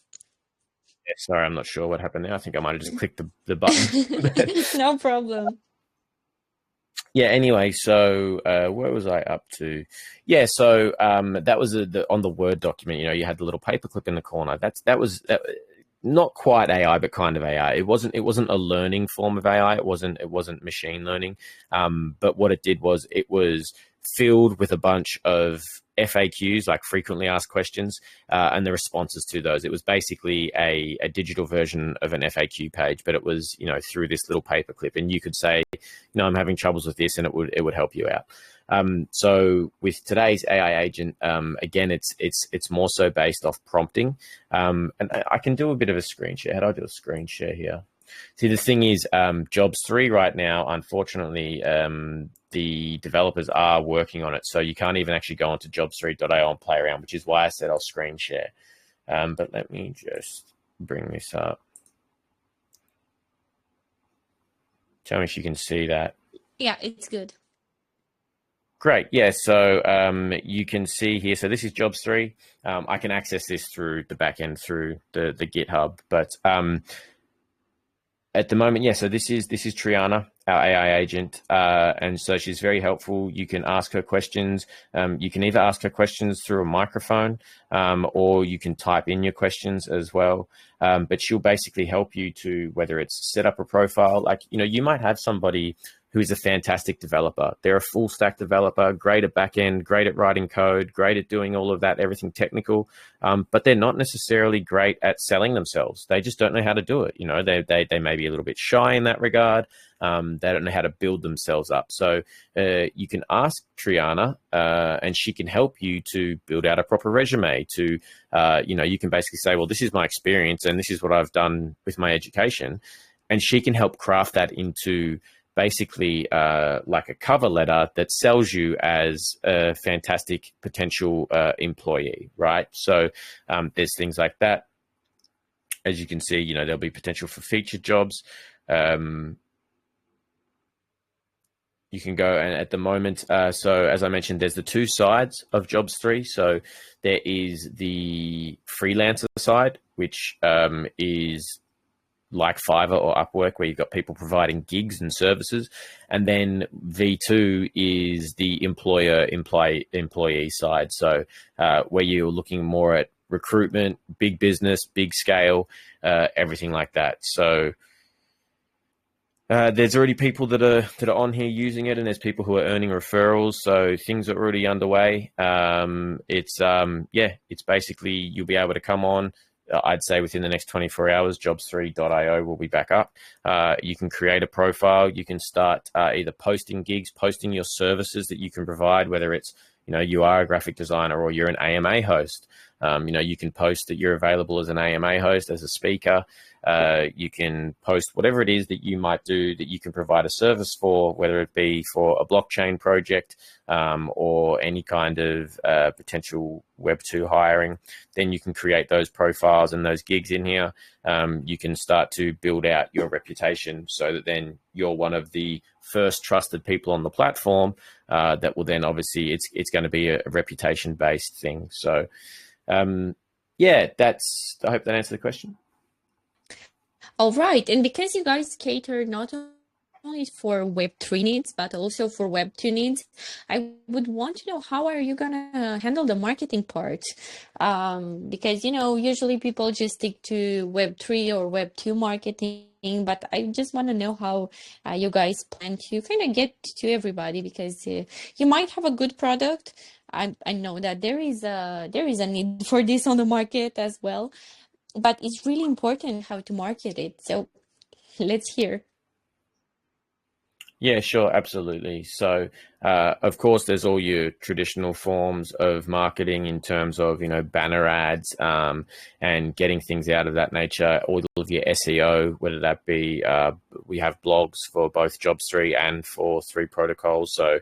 Yeah, sorry, I'm not sure what happened there. I think I might have just clicked the button. No problem. Yeah, anyway, so where was I up to? Yeah, so that was on the Word document. You had the little paperclip in the corner. That was not quite AI, but kind of AI. It wasn't a learning form of AI. It wasn't machine learning. But what it did was it was filled with a bunch of FAQs, like frequently asked questions, and the responses to those. It was basically a digital version of an FAQ page, but it was through this little paperclip, and you could say, I'm having troubles with this, and it would help you out. So with today's AI agent, again, it's more so based off prompting, and I can do a bit of a screen share. How do I do a screen share here? See, the thing is, JOBS3 right now, unfortunately, the developers are working on it, so you can't even actually go onto jobs3.io and play around, which is why I said I'll screen share. But let me just bring this up. Tell me if you can see that. Yeah, it's good. Great. Yeah. So you can see here. So this is JOBS3. I can access this through the backend through the GitHub, but at the moment, yeah. So this is Triana, our AI agent, and so she's very helpful. You can ask her questions. You can either ask her questions through a microphone, or you can type in your questions as well. But she'll basically help you to, whether it's set up a profile, like you might have somebody who's a fantastic developer. They're a full stack developer, great at backend, great at writing code, great at doing all of that, everything technical. But they're not necessarily great at selling themselves. They just don't know how to do it. They may be a little bit shy in that regard. They don't know how to build themselves up. So you can ask Triana, and she can help you to build out a proper resume. To you can basically say, well, this is my experience and this is what I've done with my education, and she can help craft that into basically like a cover letter that sells you as a fantastic potential employee, right? So there's things like that. As you can see, there'll be potential for featured jobs. You can go, and at the moment, so as I mentioned, there's the two sides of JOBS3. So there is the freelancer side, which is like Fiverr or Upwork, where you've got people providing gigs and services. And then V2 is the employee side. So where you're looking more at recruitment, big business, big scale, everything like that. So there's already people that are on here using it, and there's people who are earning referrals. So things are already underway. It's basically, you'll be able to come on. I'd say within the next 24 hours, jobs3.io will be back up. You can create a profile. You can start either posting gigs, posting your services that you can provide, whether it's, you are a graphic designer or you're an AMA host. You can post that you're available as an AMA host, as a speaker. You can post whatever it is that you might do that you can provide a service for, whether it be for a blockchain project or any kind of potential Web2 hiring. Then you can create those profiles and those gigs in here. You can start to build out your reputation so that then you're one of the first trusted people on the platform. That will then, obviously, it's going to be a reputation-based thing. So I hope that answered the question. All right. And because you guys cater not only for Web3 needs, but also for Web2 needs, I would want to know, how are you going to handle the marketing part? Because, usually people just stick to Web3 or Web2 marketing. but I just want to know how you guys plan to kind of get to everybody because you might have a good product. I know that there is a need for this on the market as well, but it's really important how to market it. So let's hear. Yeah, sure, absolutely. So, of course, there's all your traditional forms of marketing in terms of, banner ads, and getting things out of that nature, all of your SEO, whether that be, we have blogs for both Jobs3 and for 3 protocols. So,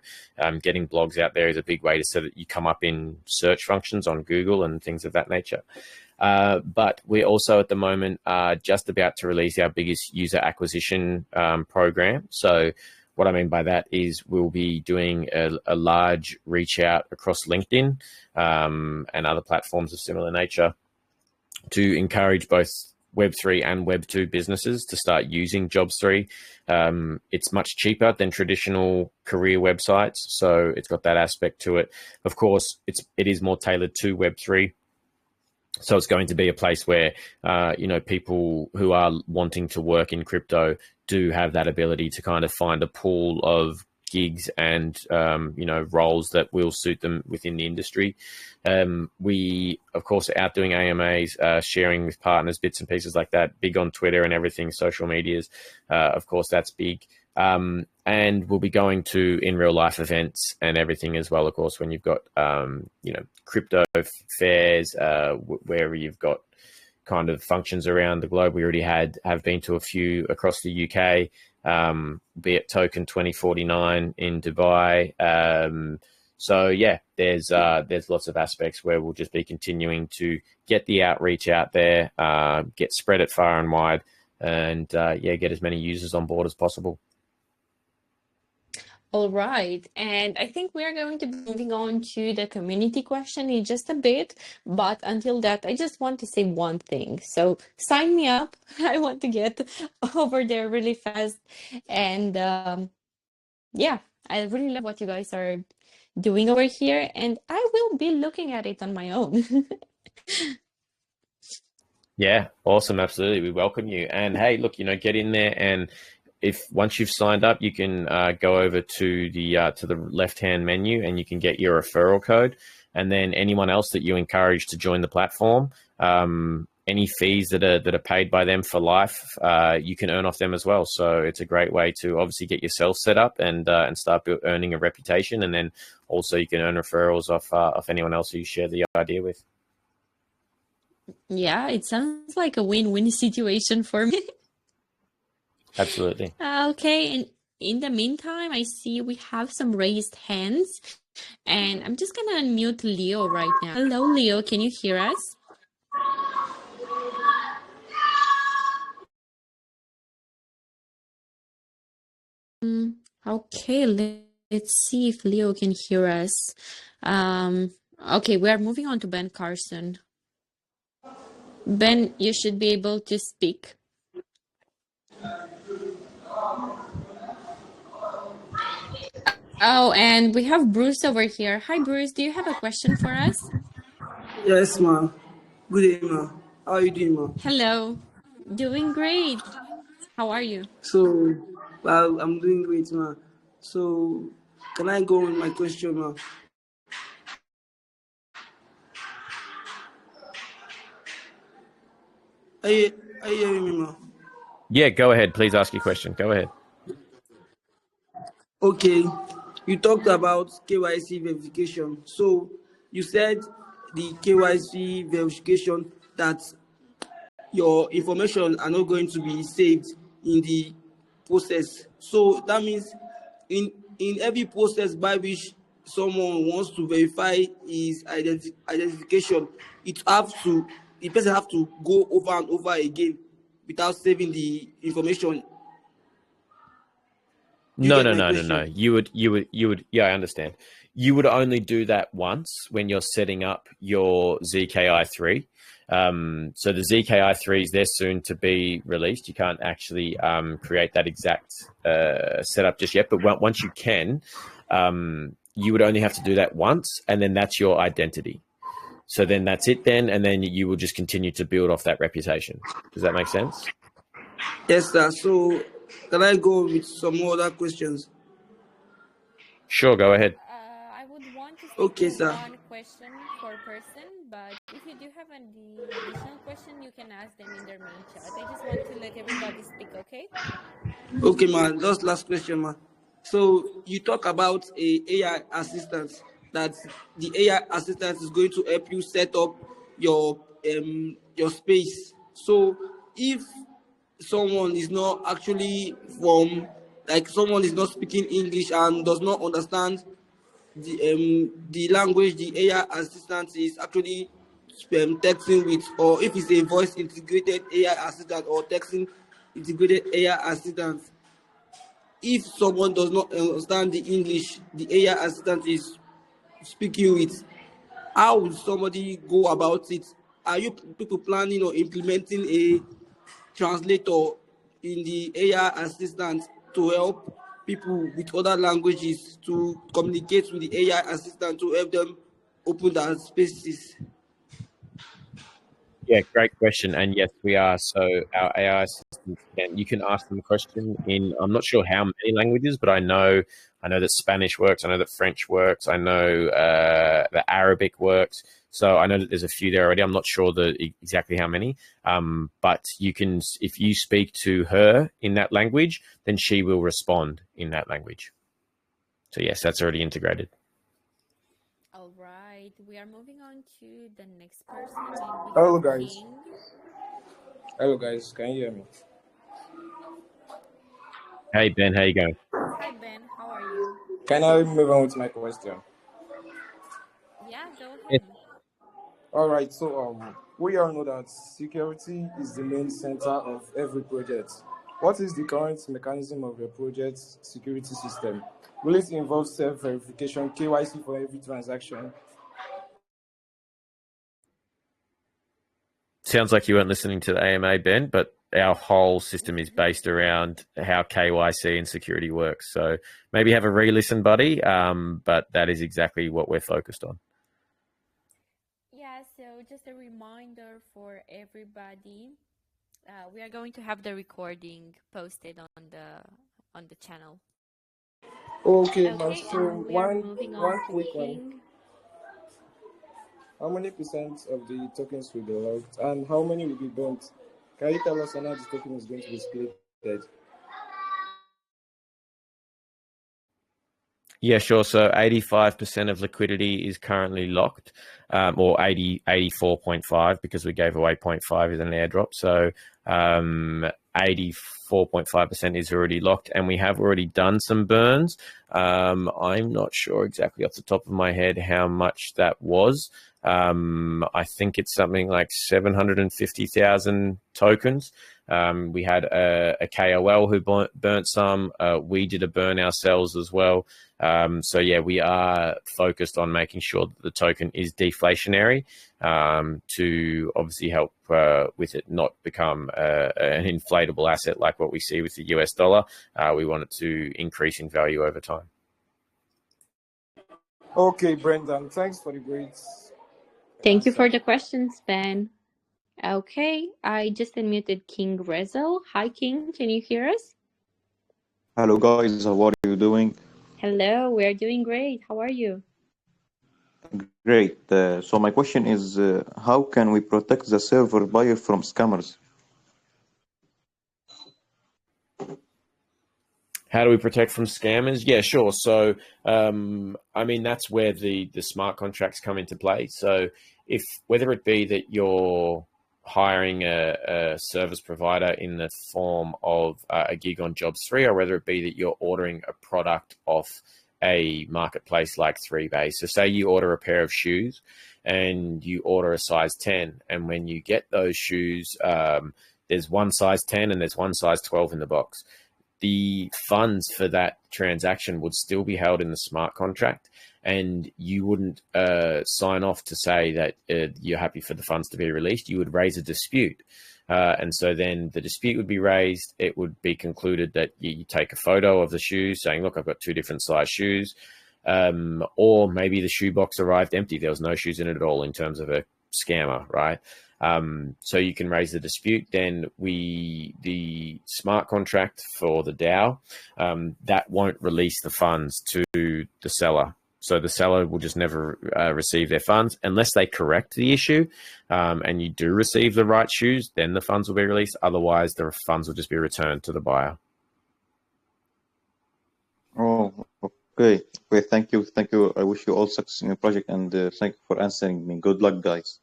getting blogs out there is a big way to so that you come up in search functions on Google and things of that nature. But we also at the moment are just about to release our biggest user acquisition program. So what I mean by that is we'll be doing a large reach out across LinkedIn and other platforms of similar nature to encourage both Web3 and Web2 businesses to start using Jobs3. It's much cheaper than traditional career websites, so it's got that aspect to it. Of course, it is more tailored to Web3. So it's going to be a place where, people who are wanting to work in crypto do have that ability to kind of find a pool of gigs and, roles that will suit them within the industry. We, of course, are out doing AMAs, sharing with partners, bits and pieces like that, big on Twitter and everything, social medias. Of course, that's big. And we'll be going to in real life events and everything as well. Of course, when you've got, crypto fairs, where you've got kind of functions around the globe. We already have been to a few across the UK, be it Token 2049 in Dubai. So yeah, there's lots of aspects where we'll just be continuing to get the outreach out there, spread it far and wide, and get as many users on board as possible. All right. And I think we are going to be moving on to the community question in just a bit. But until that, I just want to say one thing. So sign me up. I want to get over there really fast. And yeah, I really love what you guys are doing over here. And I will be looking at it on my own. Yeah, awesome. Absolutely. We welcome you. And hey, look, get in there, and if once you've signed up, you can go over to the left-hand menu and you can get your referral code. And then anyone else that you encourage to join the platform, any fees that are paid by them for life, you can earn off them as well. So it's a great way to obviously get yourself set up and start earning a reputation. And then also you can earn referrals off anyone else who you share the idea with. Yeah, it sounds like a win-win situation for me. Absolutely. Okay, and in the meantime, I see we have some raised hands, and I'm just gonna unmute Leo right now. Hello, Leo, can you hear us? Okay, let's see if Leo can hear us. Okay, we are moving on to Ben Carson. Ben, you should be able to speak. Oh, and we have Bruce over here. Hi, Bruce. Do you have a question for us? Yes, ma. Good day, ma. How are you doing, ma? Hello. Doing great. How are you? So, well, I'm doing great, ma. So, can I go with my question, ma? Are you hearing me, ma? Yeah, go ahead. Please ask your question. Go ahead. Okay. You talked about KYC verification. So, you said the KYC verification that your information are not going to be saved in the process. So that means in every process by which someone wants to verify his identification, the person have to go over and over again without saving the information. No. You would. Yeah, I understand. You would only do that once when you're setting up your ZKI3. So the ZKI3 is there soon to be released. You can't actually create that exact setup just yet, but once you can, you would only have to do that once, and then that's your identity. So then that's it then, and then you will just continue to build off that reputation. Does that make sense? Yes, sir. So, can I go with some more other questions? Sure, go ahead. I would want to stick Okay, to sir. one question per person, but if you do have any additional question, you can ask them in their main chat. I just want to let everybody speak, okay? Okay, man. Just last question, man. So you talk about a AI assistant, that the AI assistant is going to help you set up your space. So if someone is not actually from, like, someone is not speaking English and does not understand the language the AI assistant is actually texting with, or if it's a voice integrated AI assistant or texting integrated AI assistant, if someone does not understand the English the AI assistant is speaking with, how will somebody go about it? Are you people planning or implementing a translator in the AI assistant to help people with other languages to communicate with the AI assistant to help them open their spaces? Yeah, great question. And yes, we are. So our AI assistants you can ask them a question in, I'm not sure how many languages, but I know that Spanish works. I know that French works. I know that Arabic works. So I know that there's a few there already. I'm not sure exactly how many. But you can, if you speak to her in that language, then she will respond in that language. So yes, that's already integrated. All right, we are moving on to the next person, and we Hello, have guys. King. Hello, guys. Can you hear me? Hey Ben, how you going? Hi Ben, how are you? Can I move on with my question? Yeah, go Yes. ahead. All right. So, we all know that security is the main center of every project. What is the current mechanism of your project's security system? Will it involve self-verification, KYC for every transaction? Sounds like you weren't listening to the AMA, Ben, but our whole system is based around how KYC and security works. So maybe have a re-listen, buddy. But that is exactly what we're focused on. Yeah, so just a reminder for everybody, we are going to have the recording posted on the channel. Okay, man. Okay, So and we are one moving on one to quick one. King. How many percent of the tokens will be locked, and how many will be burnt? Can you tell us how the token is going to be split? Yeah, sure. So 85% of liquidity is currently locked, or 84.5, because we gave away 0.5 as an airdrop. So 84.5% is already locked, and we have already done some burns. I'm not sure exactly off the top of my head how much that was. I think it's something like 750,000 tokens. We had a KOL who burnt some. We did a burn ourselves as well. So yeah, we are focused on making sure that the token is deflationary, to obviously help with it not become an inflatable asset like what we see with the US dollar. We want it to increase in value over time. Okay, Brendan, thanks for the great Thank you answer. for the questions, Ben. Okay, I just unmuted King Rezel. Hi, King, can you hear us? Hello guys, how are you doing? Hello, we are doing great. How are you? Great. So my question is, how can we protect the server buyer from scammers? How do we protect from scammers? Yeah, sure. So, I mean, that's where the smart contracts come into play. So, if whether it be that you're hiring a service provider in the form of a gig on JOBS3, or whether it be that you're ordering a product off a marketplace like 3Base. So, say you order a pair of shoes and you order a size 10, and when you get those shoes, there's one size 10 and there's one size 12 in the box. The funds for that transaction would still be held in the smart contract, and you wouldn't sign off to say that you're happy for the funds to be released. You would raise a dispute. And so then the dispute would be raised. It would be concluded that you take a photo of the shoes saying, look, I've got two different size shoes. Or maybe the shoebox arrived empty. There was no shoes in it at all in terms of a scammer, right? So you can raise the dispute. Then the smart contract for the DAO, that won't release the funds to the seller. So the seller will just never receive their funds unless they correct the issue, and you do receive the right shoes, then the funds will be released. Otherwise, the funds will just be returned to the buyer. Oh, okay. Okay, thank you. Thank you. I wish you all success in your project, and thank you for answering me. Good luck, guys.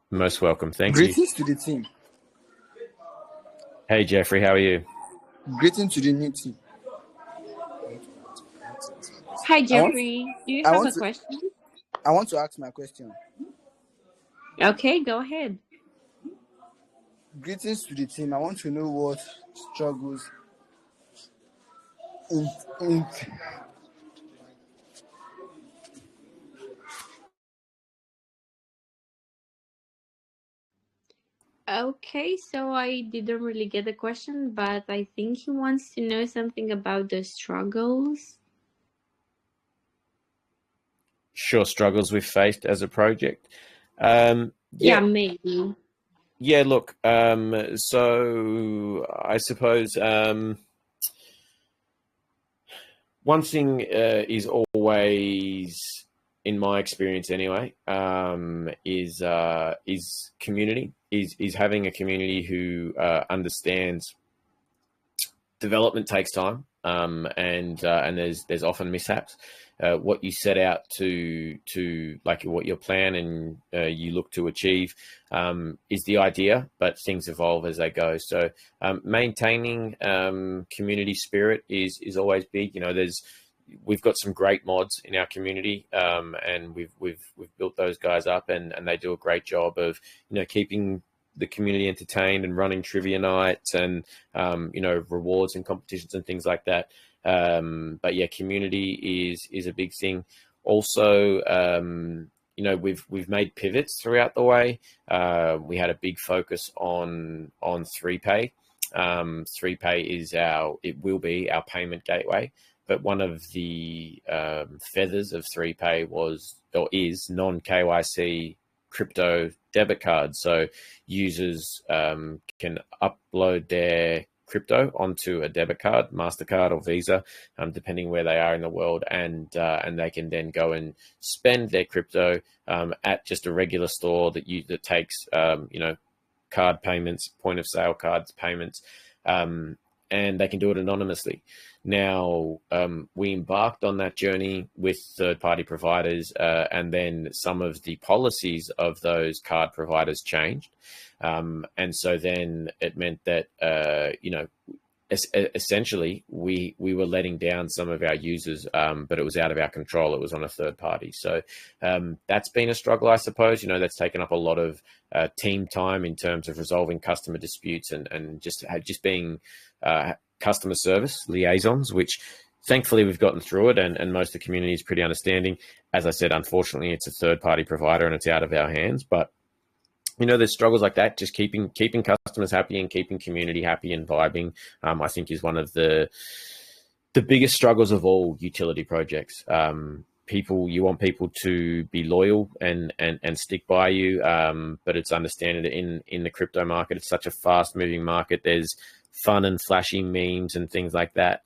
Most welcome. Thank you. Greetings to the team. Hey, Jeffrey, how are you? Greetings to the new team. Hi, Jeffrey. Do you have a question? I want to ask my question. Okay, go ahead. Greetings to the team. I want to know what struggles in Okay, so I didn't really get the question, but I think he wants to know something about the struggles. Sure, struggles we've faced as a project. Yeah, maybe. Yeah, look, so I suppose one thing is always, in my experience anyway, is community, is having a community who understands development takes time, and there's often mishaps. What you set out to like what your plan and you look to achieve is the idea, but things evolve as they go. So maintaining community spirit is always big. You know, we've got some great mods in our community, and we've built those guys up, and they do a great job of, you know, keeping the community entertained and running trivia nights and you know, rewards and competitions and things like that. But yeah, community is a big thing. Also, you know, we've made pivots throughout the way. We had a big focus on 3Pay. 3Pay will be our payment gateway. But one of the feathers of 3Pay is non-KYC crypto debit cards. So users can upload their crypto onto a debit card, MasterCard or Visa, depending where they are in the world, and they can then go and spend their crypto at just a regular store that takes you know, card payments, point of sale cards payments, and they can do it anonymously. Now, we embarked on that journey with third-party providers, and then some of the policies of those card providers changed. And so then it meant that, you know, essentially we were letting down some of our users, but it was out of our control. It was on a third party. So that's been a struggle, I suppose. You know, that's taken up a lot of team time in terms of resolving customer disputes and just being customer service liaisons, which thankfully we've gotten through it, and most of the community is pretty understanding. As I said, unfortunately, it's a third-party provider and it's out of our hands. But you know, there's struggles like that. Just keeping customers happy and keeping community happy and vibing, I think, is one of the biggest struggles of all utility projects. You want people to be loyal and stick by you, but it's understanding that in the crypto market, it's such a fast-moving market. There's fun and flashy memes and things like that,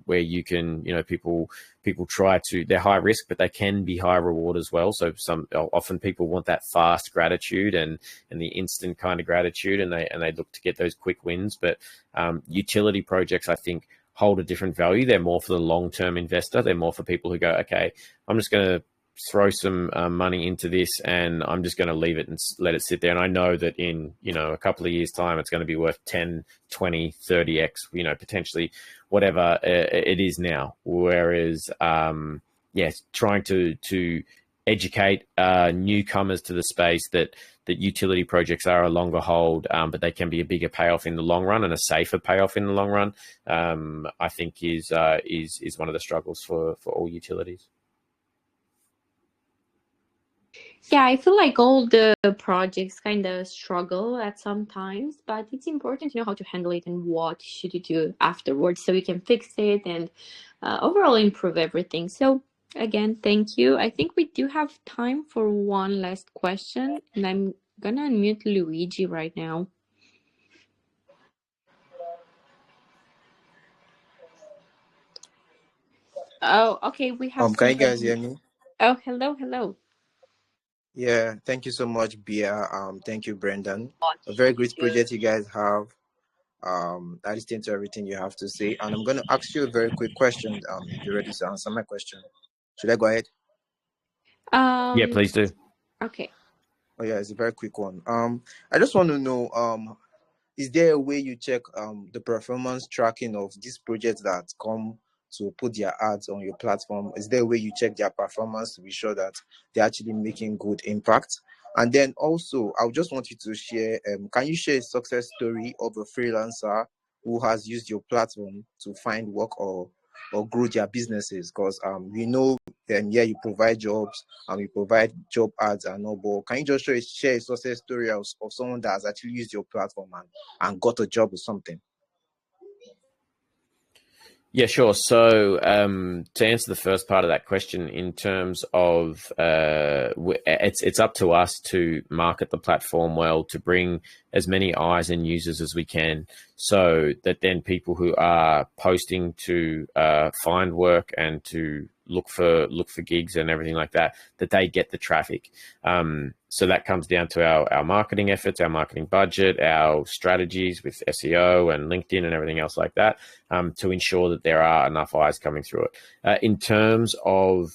where you can, you know, people try to, they're high risk, but they can be high reward as well. So often people want that fast gratitude and the instant kind of gratitude, and they look to get those quick wins. But utility projects, I think, hold a different value. They're more for the long-term investor. They're more for people who go, okay, I'm just going to throw some money into this, and I'm just going to leave it and let it sit there. And I know that in, you know, a couple of years' time, it's going to be worth 10, 20, 30x, you know, potentially whatever it is now. Whereas, yes, trying to educate newcomers to the space that utility projects are a longer hold, but they can be a bigger payoff in the long run and a safer payoff in the long run, I think is one of the struggles for all utilities. Yeah, I feel like all the projects kind of struggle at some times, but it's important to know how to handle it and what should you do afterwards so you can fix it and overall improve everything. So again, thank you. I think we do have time for one last question, and I'm gonna unmute Luigi right now. Oh, okay. We have Can you guys somebody. hear me? Oh, hello. Yeah, thank you so much, Bia. Thank you, Brendan. A very great project you guys have. I listen to everything you have to say, and I'm going to ask you a very quick question. If you're ready to answer my question, should I go ahead? Yeah, Um. please do. Okay. Oh yeah, it's a very quick one. I just want to know, is there a way you check the performance tracking of these projects that come to put their ads on your platform? Is there a way you check their performance to be sure that they're actually making good impact? And then also, I would just want you to share, can you share a success story of a freelancer who has used your platform to find work or grow their businesses? Because we know yeah, you provide jobs and you provide job ads and all, but can you just share a success story of someone that has actually used your platform and got a job or something? Yeah, sure. So to answer the first part of that question, in terms of it's up to us to market the platform well, to bring as many eyes and users as we can, so that then people who are posting to find work and to look for gigs and everything like that, that they get the traffic. So that comes down to our marketing efforts, our marketing budget, our strategies with SEO and LinkedIn and everything else like that, to ensure that there are enough eyes coming through it. In terms of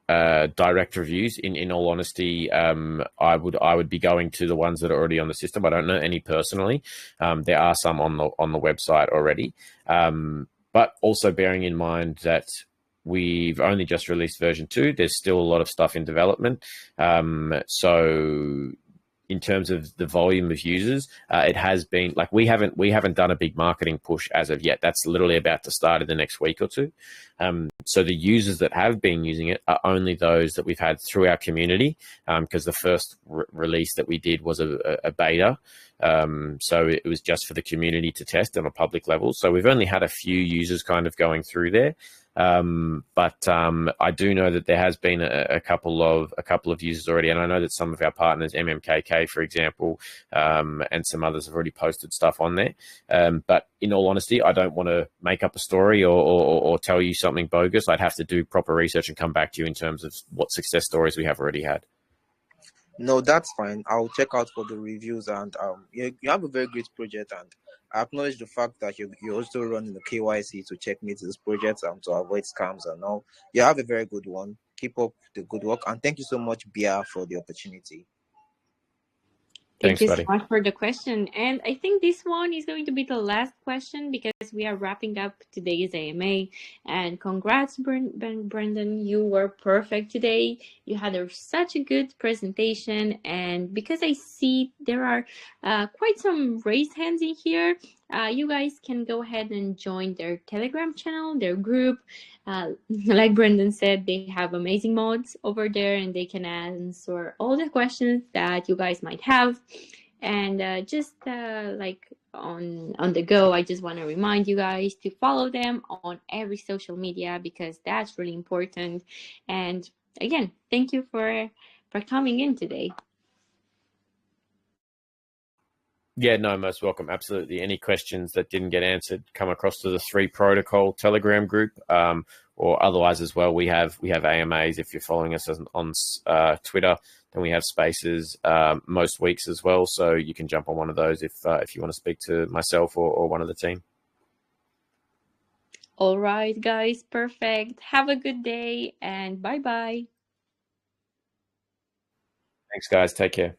direct reviews, in all honesty, I would be going to the ones that are already on the system. I don't know any personally. There are some on the website already, but also bearing in mind that we've only just released version 2. There's still a lot of stuff in development. So in terms of the volume of users, it has been like we haven't done a big marketing push as of yet. That's literally about to start in the next week or two. So the users that have been using it are only those that we've had through our community, because the first release that we did was a beta. So it was just for the community to test on a public level. So we've only had a few users kind of going through there. But I do know that there has been a couple of users already, and I know that some of our partners, MMKK, for example, and some others have already posted stuff on there. But in all honesty, I don't want to make up a story or tell you something bogus. I'd have to do proper research and come back to you in terms of what success stories we have already had. No, that's fine. I'll check out for the reviews, and you have a very great project, and I acknowledge the fact that you're also running the KYC to checkmate this project to avoid scams and all. You have a very good one. Keep up the good work, and thank you so much, Bia, for the opportunity. Thank Thanks, you so buddy. much for the question. And I think this one is going to be the last question because we are wrapping up today's AMA. And congrats, Brendan. You were perfect today. You had such a good presentation. And because I see there are quite some raised hands in here, you guys can go ahead and join their Telegram channel, their group. Like Brendan said, they have amazing mods over there and they can answer all the questions that you guys might have. And just like on the go, I just want to remind you guys to follow them on every social media because that's really important. And again, thank you for coming in today. Yeah, no, most welcome. Absolutely. Any questions that didn't get answered, come across to the 3 Protocol Telegram group, or otherwise as well. We have AMAs. If you're following us on Twitter, then we have spaces most weeks as well. So you can jump on one of those if you want to speak to myself or one of the team. All right, guys, perfect. Have a good day and bye-bye. Thanks, guys. Take care.